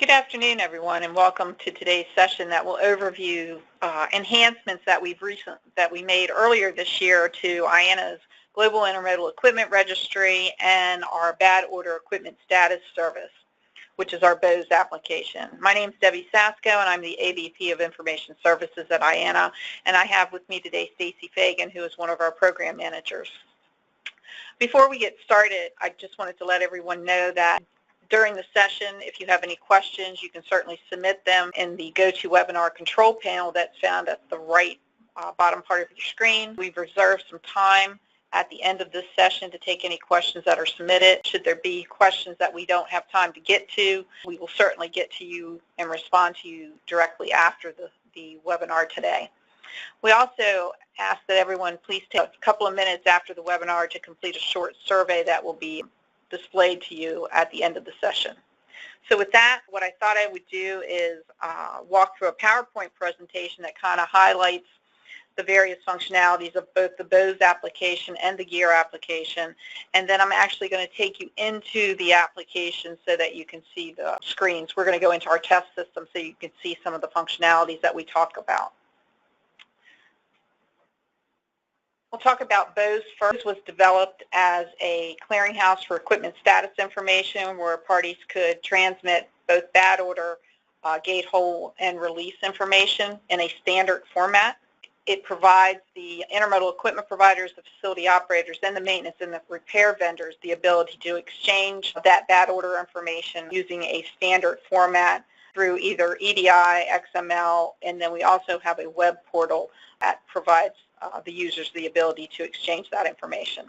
Good afternoon, everyone, and welcome to today's session that will overview enhancements that we made earlier this year to IANA's Global Intermodal Equipment Registry and our Bad Order Equipment Status Service, which is our BOES application. My name is Debbie Sasko, and I'm the AVP of Information Services at IANA, and I have with me today Stacy Fagan, who is one of our program managers. Before we get started, I just wanted to let everyone know that during the session, if you have any questions, you can certainly submit them in the GoToWebinar control panel that's found at the right bottom part of your screen. We've reserved some time at the end of this session to take any questions that are submitted. Should there be questions that we don't have time to get to, we will certainly get to you and respond to you directly after the webinar today. We also ask that everyone please take a couple of minutes after the webinar to complete a short survey that will be displayed to you at the end of the session. So with that, what I thought I would do is walk through a PowerPoint presentation that kind of highlights the various functionalities of both the BOES application and the GIER application, and then I'm actually going to take you into the application so that you can see the screens. We're going to go into our test system so you can see some of the functionalities that we talk about. We'll talk about BOES first. It was developed as a clearinghouse for equipment status information where parties could transmit both bad order, gate hole, and release information in a standard format. It provides the intermodal equipment providers, the facility operators, and the maintenance and the repair vendors the ability to exchange that bad order information using a standard format through either EDI, XML, and then we also have a web portal that provides the users the ability to exchange that information.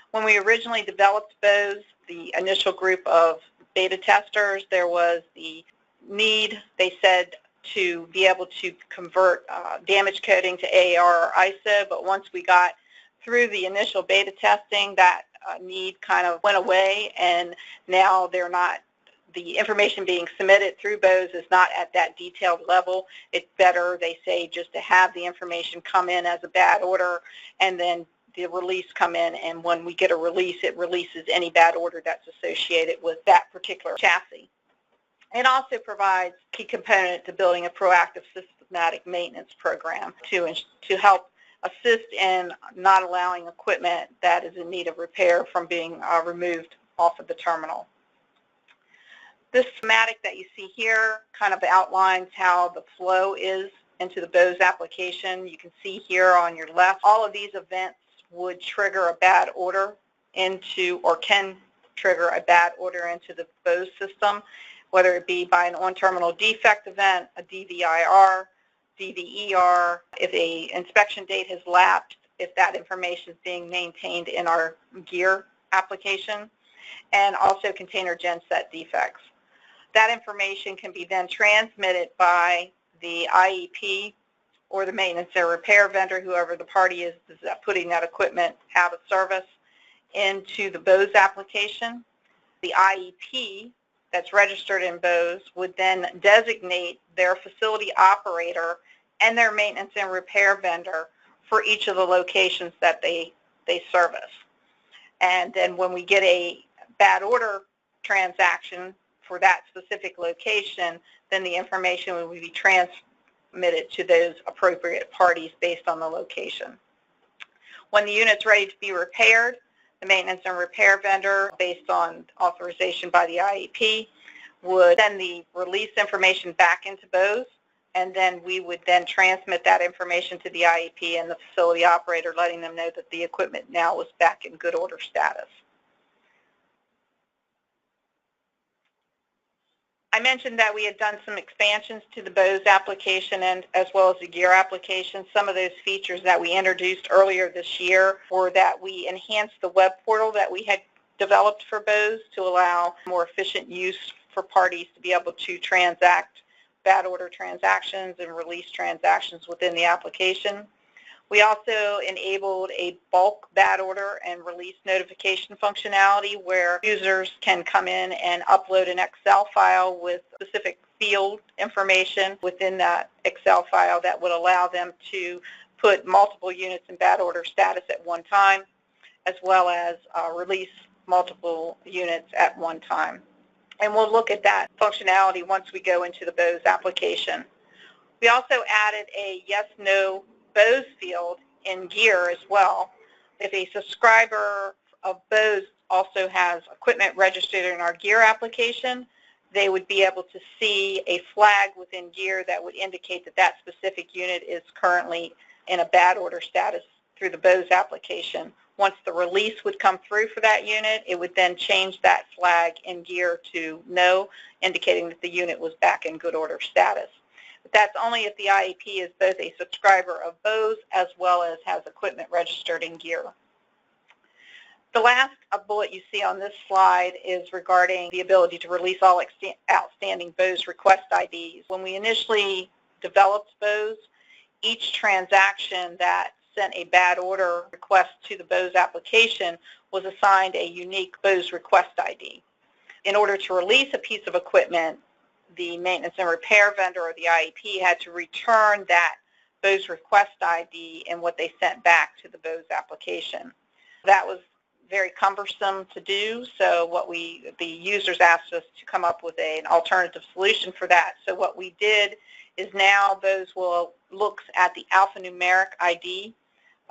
When we originally developed BOES, the initial group of beta testers, there was the need, they said, to be able to convert damage coding to AAR or ISO, but once we got through the initial beta testing, that need kind of went away, and now they're not, the information being submitted through BOES is not at that detailed level. It's better, they say, just to have the information come in as a bad order and then the release come in, and when we get a release, it releases any bad order that's associated with that particular chassis. It also provides a key component to building a proactive systematic maintenance program to help assist in not allowing equipment that is in need of repair from being removed off of the terminal. This schematic that you see here kind of outlines how the flow is into the BOES application. You can see here on your left, all of these events would trigger a bad order into, or can trigger a bad order into the BOES system, whether it be by an on-terminal defect event, a DVIR, DVER, if an inspection date has lapsed, if that information is being maintained in our GIER application, and also container genset defects. That information can be then transmitted by the IEP or the maintenance or repair vendor, whoever the party is putting that equipment out of service, into the BOES application. The IEP that's registered in BOES would then designate their facility operator and their maintenance and repair vendor for each of the locations that they service. And then when we get a bad order transaction for that specific location, then the information will be transmitted to those appropriate parties based on the location. When the unit's ready to be repaired, the maintenance and repair vendor, based on authorization by the IEP, would send the release information back into BOES, and then we would then transmit that information to the IEP and the facility operator, letting them know that the equipment now is back in good order status. I mentioned that we had done some expansions to the BOES application and as well as the GIER application. Some of those features that we introduced earlier this year were that we enhanced the web portal that we had developed for BOES to allow more efficient use for parties to be able to transact bad order transactions and release transactions within the application. We also enabled a bulk bad order and release notification functionality where users can come in and upload an Excel file with specific field information within that Excel file that would allow them to put multiple units in bad order status at one time, as well as release multiple units at one time. And we'll look at that functionality once we go into the BOES application. We also added a yes/no BOES field in GIER as well. If a subscriber of BOES also has equipment registered in our GIER application, they would be able to see a flag within GIER that would indicate that that specific unit is currently in a bad order status through the BOES application. Once the release would come through for that unit, it would then change that flag in GIER to no, indicating that the unit was back in good order status. But that's only if the IEP is both a subscriber of BOES as well as has equipment registered in GIER. The last bullet you see on this slide is regarding the ability to release all outstanding BOES request IDs. When we initially developed BOES, each transaction that sent a bad order request to the BOES application was assigned a unique BOES request ID. In order to release a piece of equipment, the maintenance and repair vendor or the IEP had to return that BOES request ID and what they sent back to the BOES application. That was very cumbersome to do, so the users asked us to come up with an alternative solution for that. So what we did is now BOES looks at the alphanumeric ID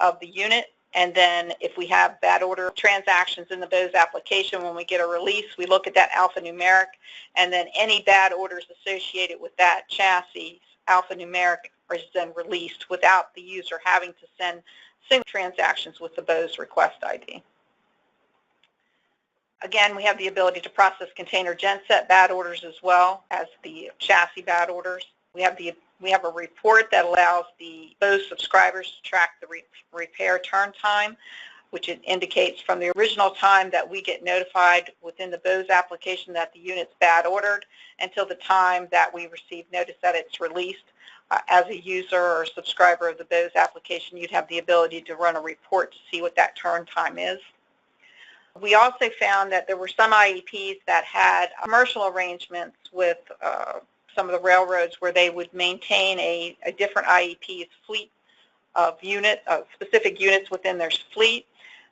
of the unit, and then if we have bad order transactions in the BOES application, when we get a release, we look at that alphanumeric, and then any bad orders associated with that chassis alphanumeric is then released without the user having to send single transactions with the BOES request ID. Again, we have the ability to process container genset bad orders as well as the chassis bad orders. We have a report that allows the BOES subscribers to track the repair turn time, which it indicates from the original time that we get notified within the BOES application that the unit's bad ordered until the time that we receive notice that it's released. As a user or subscriber of the BOES application, you'd have the ability to run a report to see what that turn time is. We also found that there were some IEPs that had commercial arrangements with some of the railroads where they would maintain a different IEP's fleet of specific units within their fleet.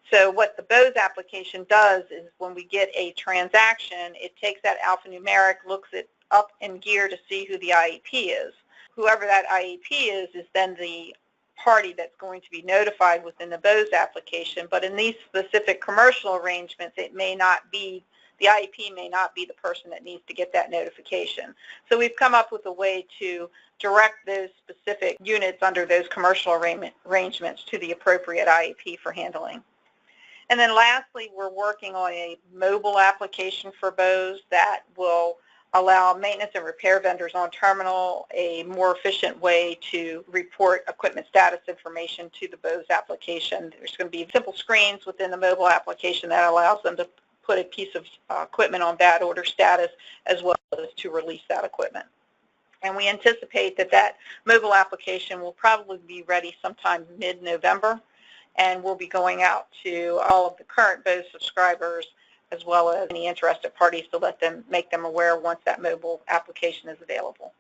So what the BOES application does is when we get a transaction, it takes that alphanumeric, looks it up in GIER to see who the IEP is. Whoever that IEP is then the party that's going to be notified within the BOES application, but in these specific commercial arrangements, it may not be, the IEP may not be the person that needs to get that notification. So we've come up with a way to direct those specific units under those commercial arrangements to the appropriate IEP for handling. And then lastly, we're working on a mobile application for BOES that will allow maintenance and repair vendors on terminal a more efficient way to report equipment status information to the BOES application. There's going to be simple screens within the mobile application that allows them to put a piece of equipment on bad order status as well as to release that equipment. And we anticipate that that mobile application will probably be ready sometime mid-November, and we'll be going out to all of the current BOES subscribers as well as any interested parties to make them aware once that mobile application is available.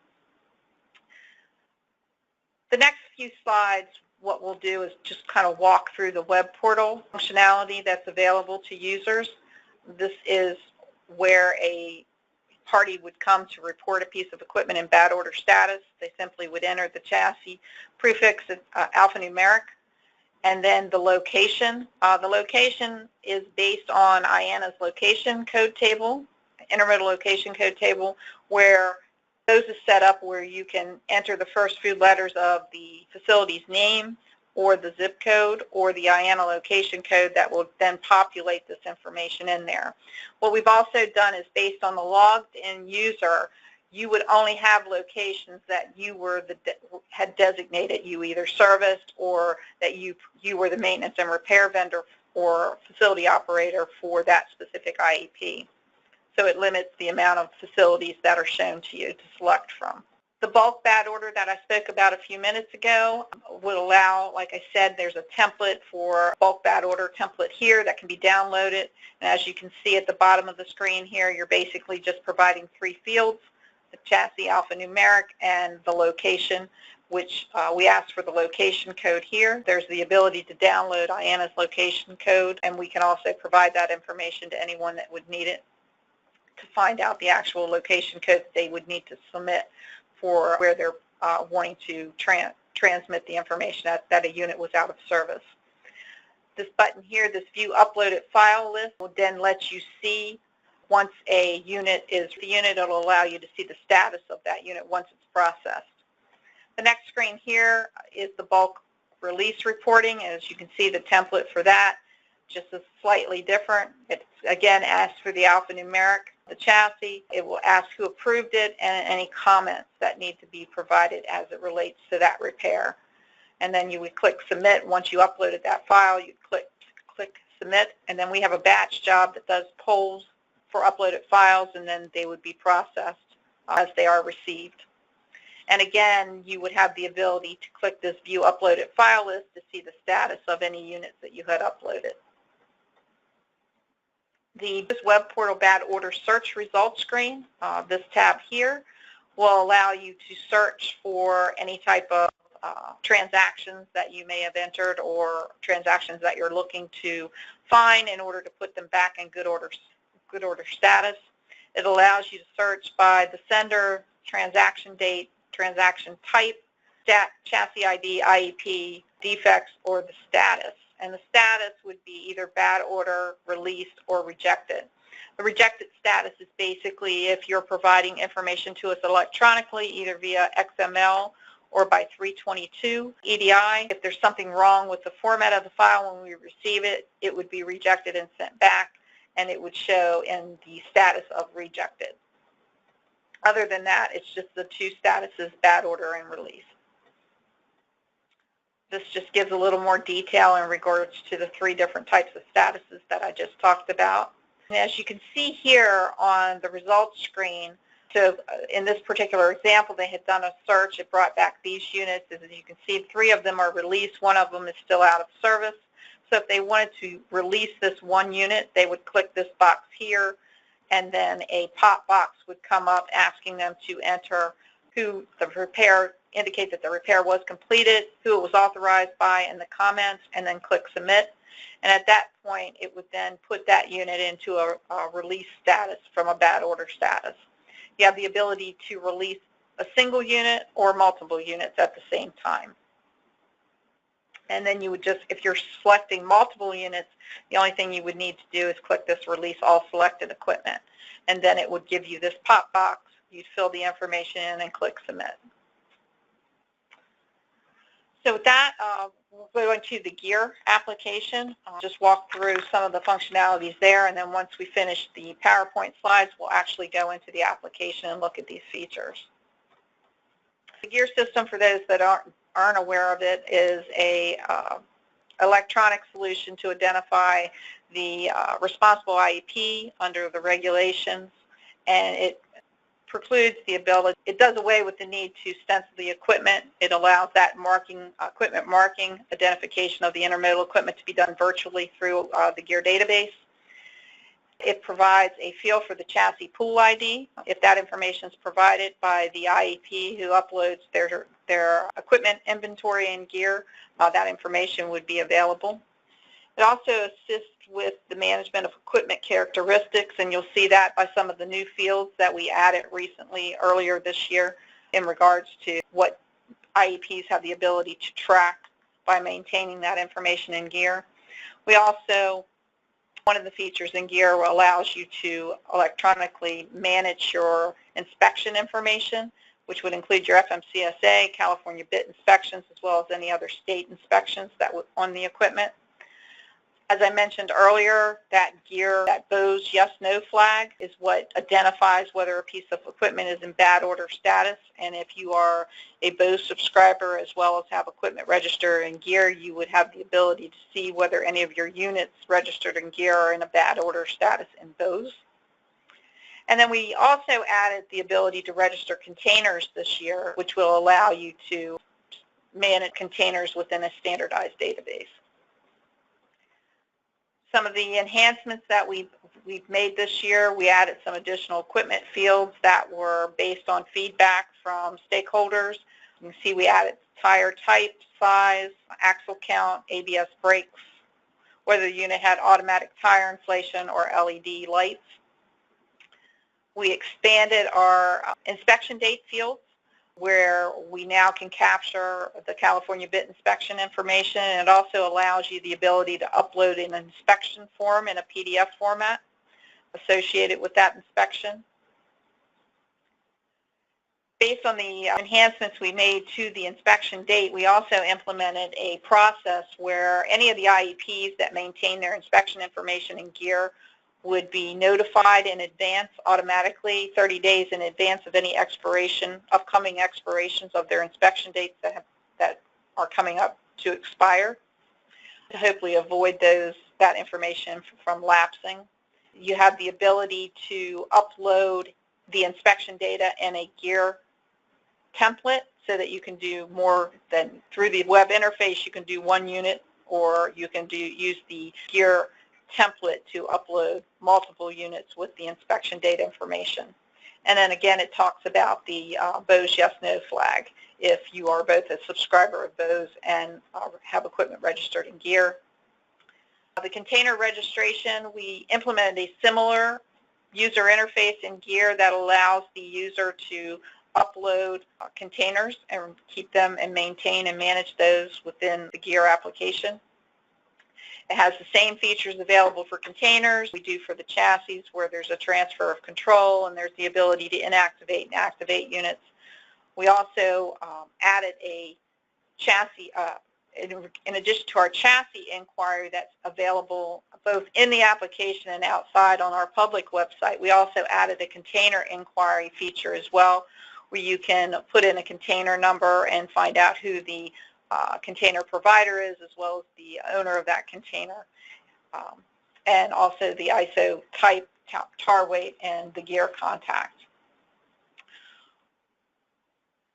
The next few slides, what we'll do is just kind of walk through the web portal functionality that's available to users. This is where a party would come to report a piece of equipment in bad order status. They simply would enter the chassis prefix alphanumeric, and then the location. The location is based on IANA's location code table, Intermodal location code table, where those is set up where you can enter the first few letters of the facility's name or the zip code or the IANA location code that will then populate this information in there. What we've also done is based on the logged in user, you would only have locations that you had designated you either serviced or that you were the maintenance and repair vendor or facility operator for that specific IEP. So it limits the amount of facilities that are shown to you to select from. The bulk bad order that I spoke about a few minutes ago would allow, like I said, there's a template for bulk bad order template here that can be downloaded. And as you can see at the bottom of the screen here, you're basically just providing 3 fields, the chassis alphanumeric and the location, which we asked for the location code here. There's the ability to download IANA's location code, and we can also provide that information to anyone that would need it. to find out the actual location code they would need to submit for where they're wanting to transmit the information that a unit was out of service. This button here, this View Uploaded File List, will then let you see once a unit is the unit. It'll allow you to see the status of that unit once it's processed. The next screen here is the bulk release reporting. As you can see, the template for that just is slightly different. It again asks for the alphanumeric, the chassis. It will ask who approved it and any comments that need to be provided as it relates to that repair. And then you would click Submit. Once you uploaded that file, you click Submit, and then we have a batch job that does polls for uploaded files, and then they would be processed as they are received. And again, you would have the ability to click this View Uploaded File List to see the status of any units that you had uploaded. The Web Portal Bad Order Search Results screen, this tab here, will allow you to search for any type of transactions that you may have entered or transactions that you're looking to find in order to put them back in good order status. It allows you to search by the sender, transaction date, transaction type, chassis ID, IEP, defects, or the status. And the status would be either bad order, released, or rejected. The rejected status is basically if you're providing information to us electronically, either via XML or by 322 EDI. If there's something wrong with the format of the file when we receive it, it would be rejected and sent back, and it would show in the status of rejected. Other than that, it's just the two statuses, bad order and release. This just gives a little more detail in regards to the three different types of statuses that I just talked about. And as you can see here on the results screen, in this particular example, they had done a search. It brought back these units. As you can see, 3 of them are released. 1 of them is still out of service. So if they wanted to release this 1 unit, they would click this box here, and then a pop box would come up asking them to enter who the repair, indicate that the repair was completed, who it was authorized by in the comments, and then click Submit. And at that point, it would then put that unit into a release status from a bad order status. You have the ability to release a single unit or multiple units at the same time. And then you would just, if you're selecting multiple units, the only thing you would need to do is click this Release All Selected Equipment. And then it would give you this pop box. You'd fill the information in and click Submit. So with that, we'll go into the GIER application. I'll just walk through some of the functionalities there, and then once we finish the PowerPoint slides, we'll actually go into the application and look at these features. The GIER system, for those that aren't aware of it, is a electronic solution to identify the responsible IEP under the regulations, and it precludes the ability, it does away with the need to stencil the equipment. It allows that marking, equipment marking, identification of the intermodal equipment to be done virtually through the GIER database. It provides a field for the chassis pool ID. If that information is provided by the IEP who uploads their equipment inventory in GIER, that information would be available. It also assists with the management of equipment characteristics, and you'll see that by some of the new fields that we added recently, earlier this year, in regards to what IEPs have the ability to track by maintaining that information in GIER. We also, one of the features in GIER allows you to electronically manage your inspection information, which would include your FMCSA, California BIT inspections, as well as any other state inspections that would on the equipment. As I mentioned earlier, that GIER, that BOES yes/no flag is what identifies whether a piece of equipment is in bad order status. And if you are a BOES subscriber as well as have equipment registered in GIER, you would have the ability to see whether any of your units registered in GIER are in a bad order status in BOES. And then we also added the ability to register containers this year, which will allow you to manage containers within a standardized database. Some of the enhancements that we've made this year, we added some additional equipment fields that were based on feedback from stakeholders. You can see we added tire type, size, axle count, ABS brakes, whether the unit had automatic tire inflation or LED lights. We expanded our inspection date fields, where we now can capture the California bit inspection information, and it also allows you the ability to upload an inspection form in a PDF format associated with that inspection. Based on the enhancements we made to the inspection date, we also implemented a process where any of the IEPs that maintain their inspection information in GIER would be notified in advance automatically 30 days in advance of any upcoming expirations of their inspection dates that are coming up to expire, to hopefully avoid that information from lapsing. You have the ability to upload the inspection data in a GIER template so that you can do more than through the web interface. You can do one unit, or you can use the GIER template to upload multiple units with the inspection data information. And then again, it talks about the BOES yes/no flag if you are both a subscriber of BOES and have equipment registered in GIER. The container registration, we implemented a similar user interface in GIER that allows the user to upload containers and keep them and maintain and manage those within the GIER application. It has the same features available for containers we do for the chassis, where there's a transfer of control and there's the ability to inactivate and activate units. We also added a chassis, in addition to our chassis inquiry that's available both in the application and outside on our public website, we also added a container inquiry feature as well, where you can put in a container number and find out who the container provider is, as well as the owner of that container, and also the ISO type, tar weight, and the GIER contact.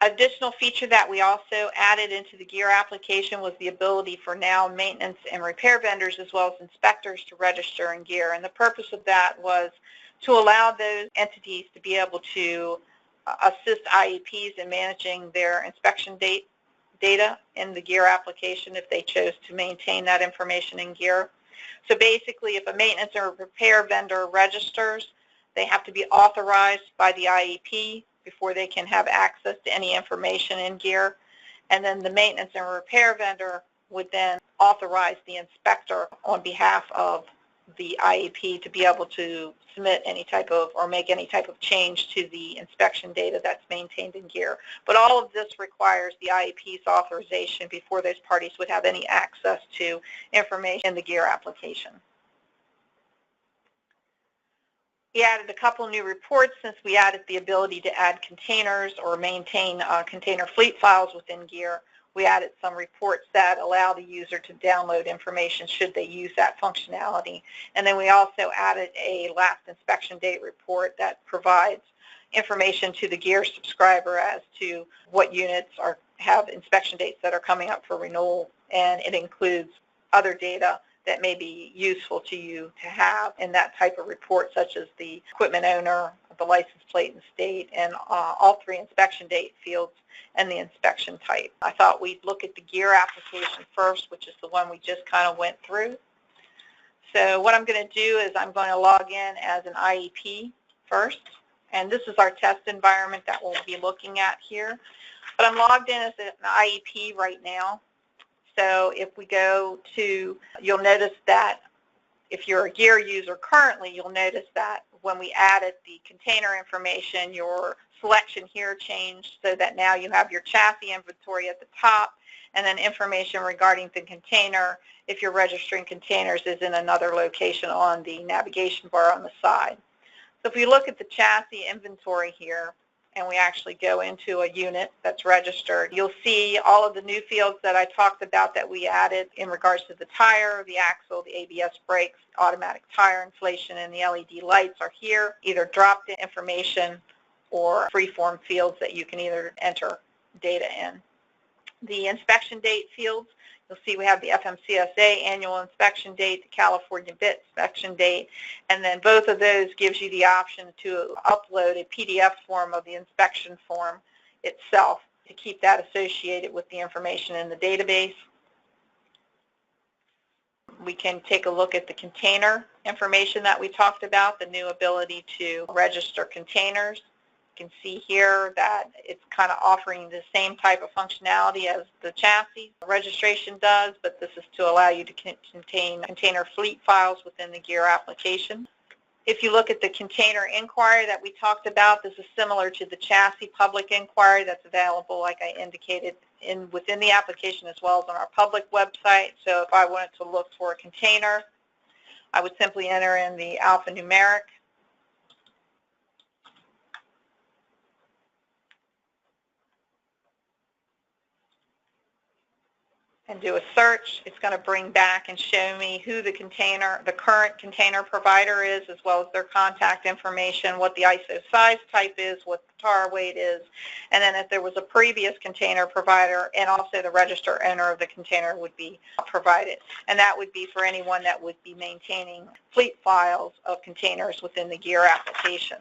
Additional feature that we also added into the GIER application was the ability for now maintenance and repair vendors as well as inspectors to register in GIER. And the purpose of that was to allow those entities to be able to assist IEPs in managing their inspection data in the GIER application if they chose to maintain that information in GIER. So basically, if a maintenance or repair vendor registers, they have to be authorized by the IEP before they can have access to any information in GIER. And then the maintenance and repair vendor would then authorize the inspector on behalf of the IEP to be able to submit any type of or make any type of change to the inspection data that's maintained in GIER. But all of this requires the IEP's authorization before those parties would have any access to information in the GIER application. We added a couple new reports since we added the ability to add containers or maintain container fleet files within GIER. We added some reports that allow the user to download information should they use that functionality. And then we also added a last inspection date report that provides information to the GIER subscriber as to what units have inspection dates that are coming up for renewal, and it includes other data that may be useful to you to have in that type of report, such as the equipment owner, the license plate and state, and all three inspection date fields and the inspection type. I thought we'd look at the GIER application first, which is the one we just kind of went through. So what I'm going to do is I'm going to log in as an IEP first, and this is our test environment that we'll be looking at here. But I'm logged in as an IEP right now. So if we go to, you'll notice that if you're a GIER user currently, you'll notice that when we added the container information, your selection here changed so that now you have your chassis inventory at the top, and then information regarding the container, if you're registering containers, is in another location on the navigation bar on the side. So if we look at the chassis inventory here, and we actually go into a unit that's registered, you'll see all of the new fields that I talked about that we added in regards to the tire, the axle, the ABS brakes, automatic tire inflation, and the LED lights are here, either dropped-in information or free-form fields that you can either enter data in. The inspection date fields, you'll see we have the FMCSA annual inspection date, the California BIT inspection date, and then both of those gives you the option to upload a PDF form of the inspection form itself to keep that associated with the information in the database. We can take a look at the container information that we talked about, the new ability to register containers. You can see here that it's kind of offering the same type of functionality as the chassis registration does, but this is to allow you to contain container fleet files within the GIER application. If you look at the container inquiry that we talked about, this is similar to the chassis public inquiry that's available, like I indicated, within the application as well as on our public website. So if I wanted to look for a container, I would simply enter in the alphanumeric and do a search. It's going to bring back and show me who the current container provider is, as well as their contact information, what the ISO size type is, what the tar weight is, and then if there was a previous container provider, and also the register owner of the container would be provided. And that would be for anyone that would be maintaining fleet files of containers within the GIER application.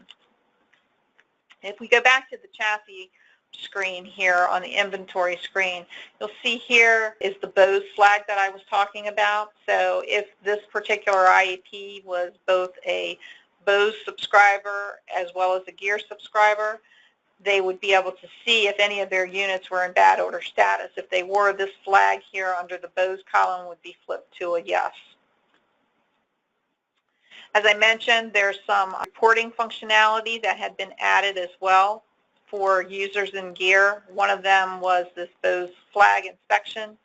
If we go back to the chassis screen here on the inventory screen, you'll see here is the BOES flag that I was talking about. So if this particular IEP was both a BOES subscriber as well as a GIER subscriber, they would be able to see if any of their units were in bad order status. If they were, this flag here under the BOES column would be flipped to a yes. As I mentioned, there's some reporting functionality that had been added as well for users in GIER. One of them was this BOES flag inspection,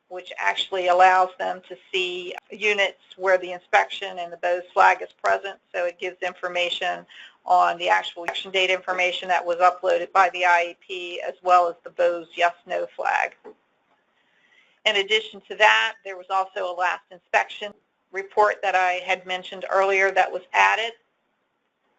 which actually allows them to see units where the inspection and the BOES flag is present. So it gives information on the actual inspection data information that was uploaded by the IEP, as well as the BOES yes/no flag. In addition to that, there was also a last inspection report that I had mentioned earlier that was added.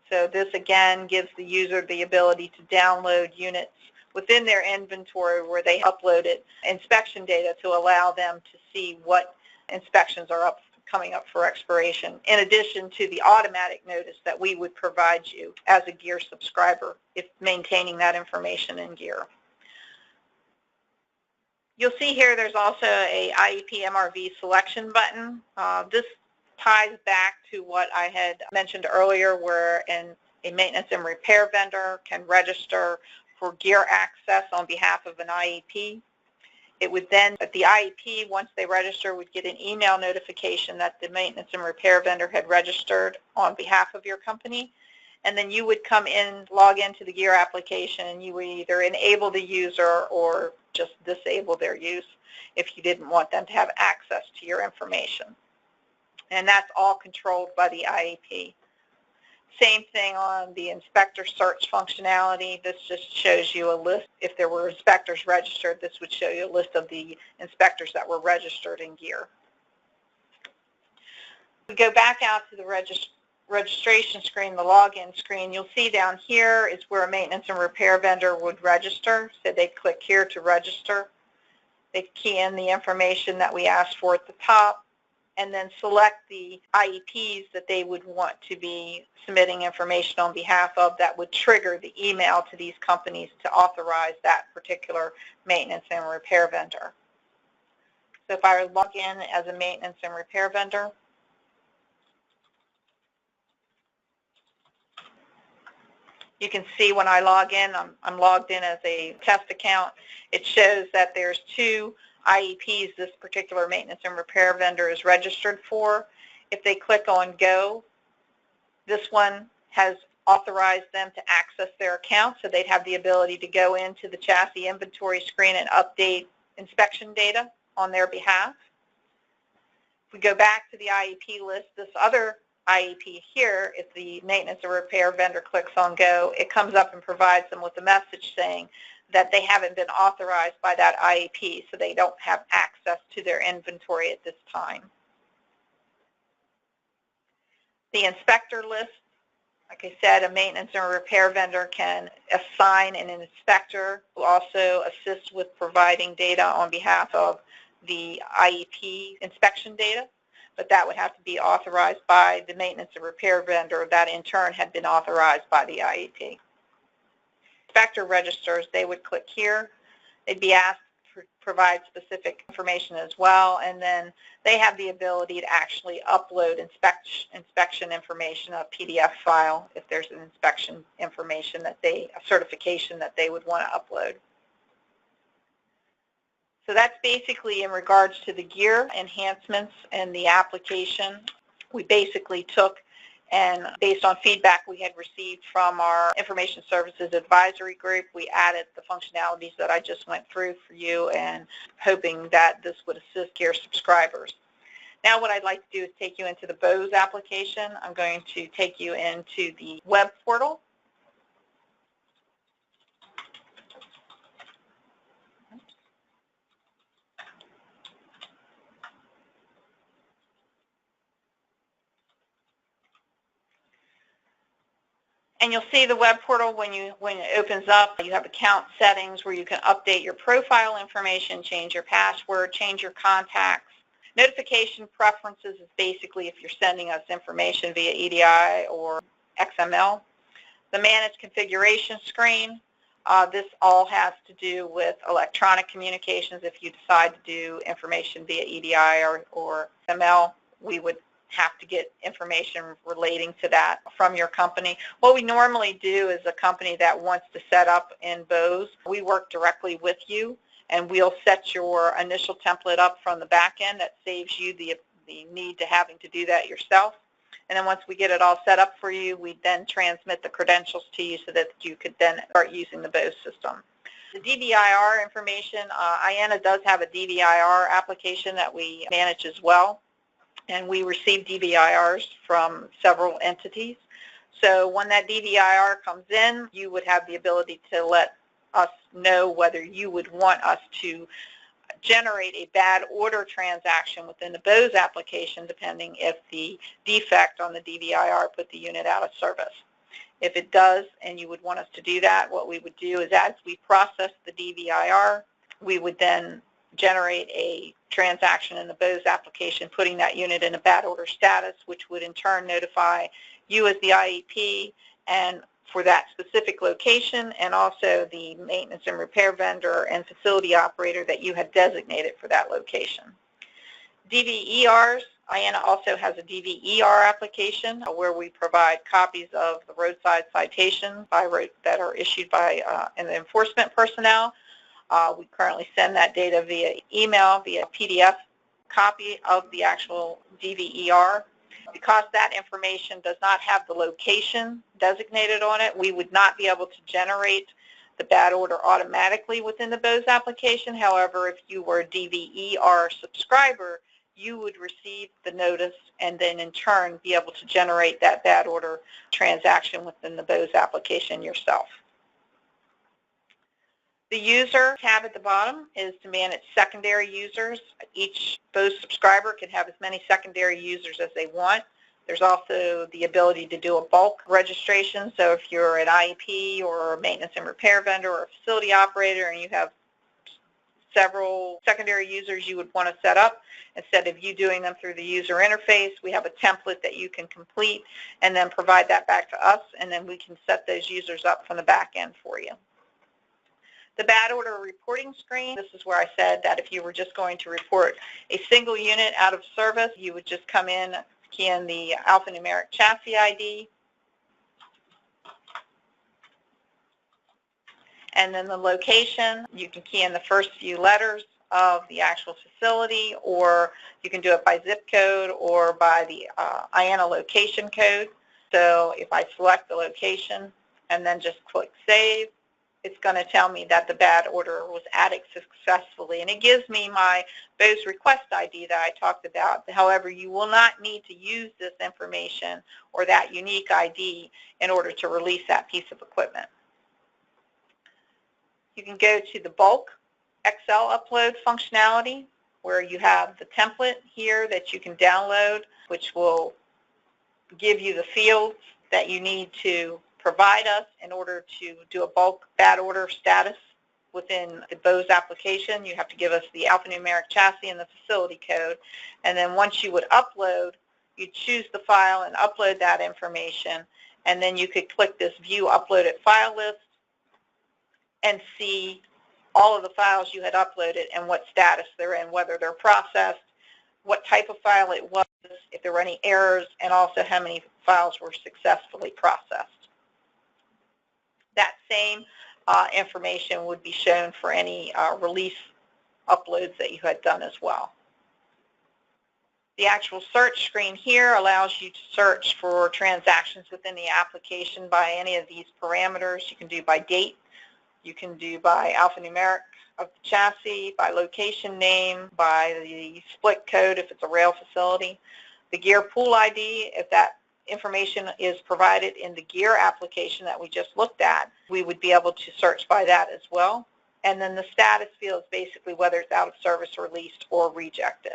So this again gives the user the ability to download units within their inventory where they uploaded inspection data to allow them to see what inspections are coming up for expiration, in addition to the automatic notice that we would provide you as a GIER subscriber if maintaining that information in GIER. You'll see here there's also a IEP MRV selection button. This ties back to what I had mentioned earlier, where a maintenance and repair vendor can register for GIER access on behalf of an IEP. It would then, at the IEP, once they register, would get an email notification that the maintenance and repair vendor had registered on behalf of your company. And then you would come in, log into the GIER application, and you would either enable the user or just disable their use if you didn't want them to have access to your information. And that's all controlled by the IEP. Same thing on the inspector search functionality. This just shows you a list. If there were inspectors registered, this would show you a list of the inspectors that were registered in GIER. We go back out to the registration screen, the login screen. You'll see down here is where a maintenance and repair vendor would register. So they click here to register. They key in the information that we asked for at the top, and then select the IEPs that they would want to be submitting information on behalf of that would trigger the email to these companies to authorize that particular maintenance and repair vendor. So if I log in as a maintenance and repair vendor, you can see when I log in, I'm logged in as a test account. It shows that there's 2 IEPs this particular maintenance and repair vendor is registered for. If they click on Go, this one has authorized them to access their account, so they'd have the ability to go into the chassis inventory screen and update inspection data on their behalf. If we go back to the IEP list, this other IEP here, if the maintenance or repair vendor clicks on Go, it comes up and provides them with a message saying that they haven't been authorized by that IEP, so they don't have access to their inventory at this time. The inspector list, like I said, a maintenance and repair vendor can assign an inspector who also assists with providing data on behalf of the IEP inspection data, but that would have to be authorized by the maintenance and repair vendor that in turn had been authorized by the IEP. Inspector registers, they would click here. They'd be asked provide specific information as well, and then they have the ability to actually upload inspection information, a PDF file, if there's an inspection information that a certification that they would want to upload. So that's basically in regards to the GIER enhancements and the application. We basically took, and based on feedback we had received from our Information Services Advisory Group, we added the functionalities that I just went through for you, and hoping that this would assist GIER subscribers. Now what I'd like to do is take you into the BOES application. I'm going to take you into the web portal. And you'll see the web portal when it opens up. You have account settings where you can update your profile information, change your password, change your contacts. Notification preferences is basically if you're sending us information via EDI or XML. The Manage Configuration screen, this all has to do with electronic communications. If you decide to do information via EDI or XML, we would have to get information relating to that from your company. What we normally do is a company that wants to set up in BOES, we work directly with you, and we'll set your initial template up from the back end. That saves you the need to having to do that yourself. And then once we get it all set up for you, we then transmit the credentials to you so that you could then start using the BOES system. The DVIR information, IANA does have a DVIR application that we manage as well. And we receive DVIRs from several entities. So when that DVIR comes in, you would have the ability to let us know whether you would want us to generate a bad order transaction within the BOES application, depending if the defect on the DVIR put the unit out of service. If it does, and you would want us to do that, what we would do is as we process the DVIR, we would then generate a transaction in the BOES application, putting that unit in a bad order status, which would in turn notify you as the IEP and for that specific location, and also the maintenance and repair vendor and facility operator that you had designated for that location. DVERs, IANA also has a DVER application where we provide copies of the roadside citations that are issued by the enforcement personnel. We currently send that data via email, via PDF copy of the actual DVER. Because that information does not have the location designated on it, we would not be able to generate the bad order automatically within the BOES application. However, if you were a DVER subscriber, you would receive the notice and then in turn be able to generate that bad order transaction within the BOES application yourself. The user tab at the bottom is to manage secondary users. Each BOES subscriber can have as many secondary users as they want. There's also the ability to do a bulk registration. So if you're an IEP or a maintenance and repair vendor or a facility operator and you have several secondary users you would want to set up, instead of you doing them through the user interface, we have a template that you can complete and then provide that back to us, and then we can set those users up from the back end for you. The bad order reporting screen, this is where I said that if you were just going to report a single unit out of service, you would just come in, key in the alphanumeric chassis ID, and then the location. You can key in the first few letters of the actual facility, or you can do it by zip code or by the IANA location code. So if I select the location and then just click Save, it's going to tell me that the bad order was added successfully, and it gives me my BOES request ID that I talked about. However, you will not need to use this information or that unique ID in order to release that piece of equipment. You can go to the bulk Excel upload functionality where you have the template here that you can download, which will give you the fields that you need to provide us in order to do a bulk bad order status within the BOES application. You have to give us the alphanumeric chassis and the facility code, and then once you would upload, you choose the file and upload that information, and then you could click this View Uploaded File List and see all of the files you had uploaded and what status they're in, whether they're processed, what type of file it was, if there were any errors, and also how many files were successfully processed. That same information would be shown for any release uploads that you had done as well. The actual search screen here allows you to search for transactions within the application by any of these parameters. You can do by date, you can do by alphanumeric of the chassis, by location name, by the split code if it's a rail facility. The GIER pool ID, if that information is provided in the GIER application that we just looked at, we would be able to search by that as well. And then the status field is basically whether it's out of service, released, or rejected.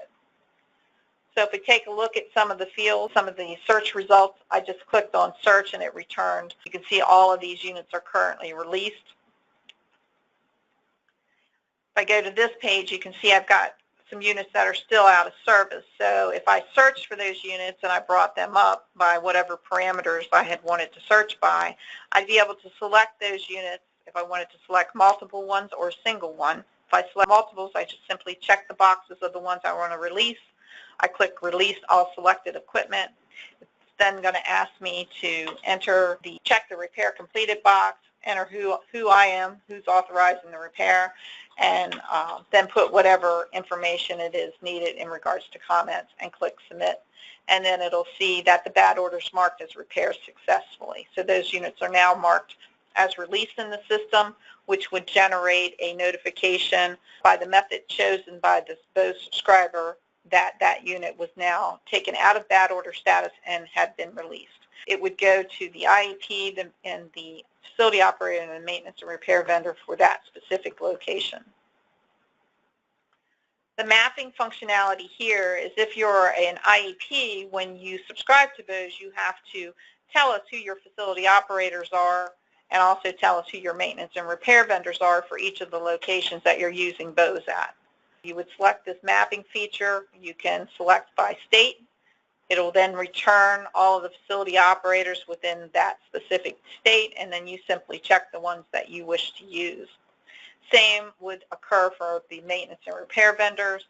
So if we take a look at some of the fields, some of the search results, I just clicked on search and it returned. You can see all of these units are currently released. If I go to this page, you can see I've got some units that are still out of service. So if I searched for those units and I brought them up by whatever parameters I had wanted to search by, I'd be able to select those units if I wanted to select multiple ones or a single one. If I select multiples, I just simply check the boxes of the ones I want to release. I click Release All Selected Equipment. It's then going to ask me to check the repair completed box, enter who I am, who's authorizing the repair, and then put whatever information it is needed in regards to comments and click Submit. And then it'll see that the bad order is marked as repaired successfully. So those units are now marked as released in the system, which would generate a notification by the method chosen by the BOES subscriber that that unit was now taken out of bad order status and had been released. It would go to the IEP and the facility operator and the maintenance and repair vendor for that specific location. The mapping functionality here is if you're an IEP, when you subscribe to BOES, you have to tell us who your facility operators are and also tell us who your maintenance and repair vendors are for each of the locations that you're using BOES at. You would select this mapping feature. You can select by state. It'll then return all of the facility operators within that specific state, and then you simply check the ones that you wish to use. Same would occur for the maintenance and repair vendors.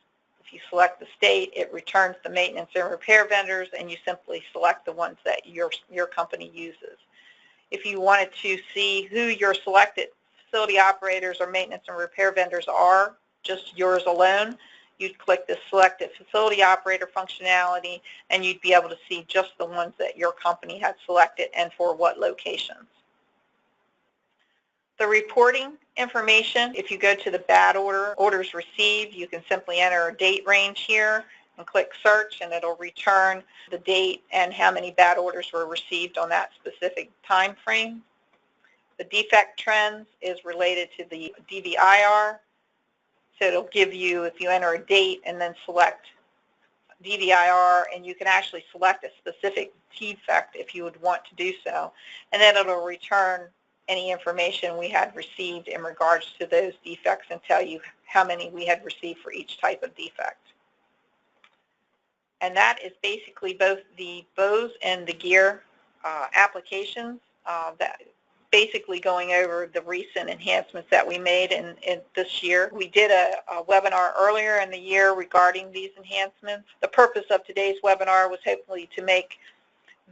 If you select the state, it returns the maintenance and repair vendors, and you simply select the ones that your company uses. If you wanted to see who your selected facility operators or maintenance and repair vendors are, just yours alone, you'd click the Selected Facility Operator functionality, and you'd be able to see just the ones that your company had selected and for what locations. The reporting information, if you go to the bad orders received, you can simply enter a date range here and click search, and it'll return the date and how many bad orders were received on that specific time frame. The defect trends is related to the DVIR. So it'll give you, if you enter a date and then select DVIR, and you can actually select a specific defect if you would want to do so, and then it'll return any information we had received in regards to those defects and tell you how many we had received for each type of defect. And that is basically both the BOES and the GIER applications that basically going over the recent enhancements that we made in this year. We did a webinar earlier in the year regarding these enhancements. The purpose of today's webinar was hopefully to make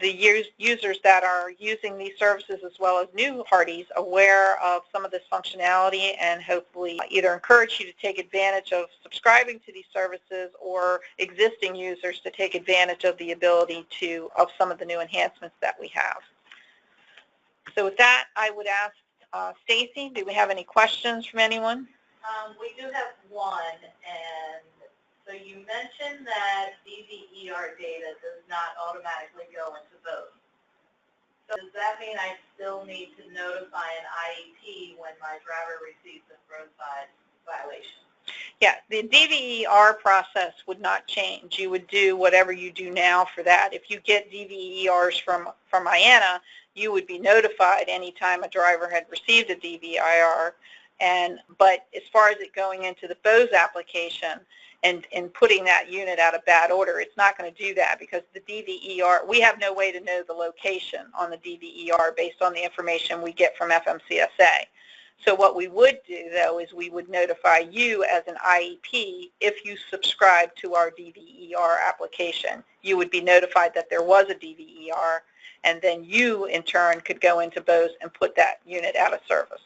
the users that are using these services as well as new parties aware of some of this functionality, and hopefully either encourage you to take advantage of subscribing to these services or existing users to take advantage of the ability of some of the new enhancements that we have. So with that, I would ask Stacy, do we have any questions from anyone? We do have one, and so you mentioned that DVER data does not automatically go into BOES. So does that mean I still need to notify an IEP when my driver receives a roadside violation? Yeah, the DVER process would not change. You would do whatever you do now for that. If you get DVERs from IANA, you would be notified anytime a driver had received a DVER. But as far as it going into the BOES application and putting that unit out of bad order, it's not going to do that because the DVER, we have no way to know the location on the DVER based on the information we get from FMCSA. So what we would do, though, is we would notify you as an IEP if you subscribe to our DVER application. You would be notified that there was a DVER, and then you, in turn, could go into BOES and put that unit out of service.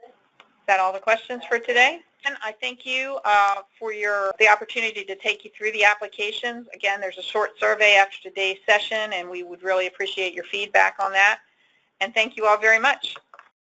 Is that all the questions for today? And I thank you for the opportunity to take you through the applications. Again, there's a short survey after today's session, and we would really appreciate your feedback on that. And thank you all very much.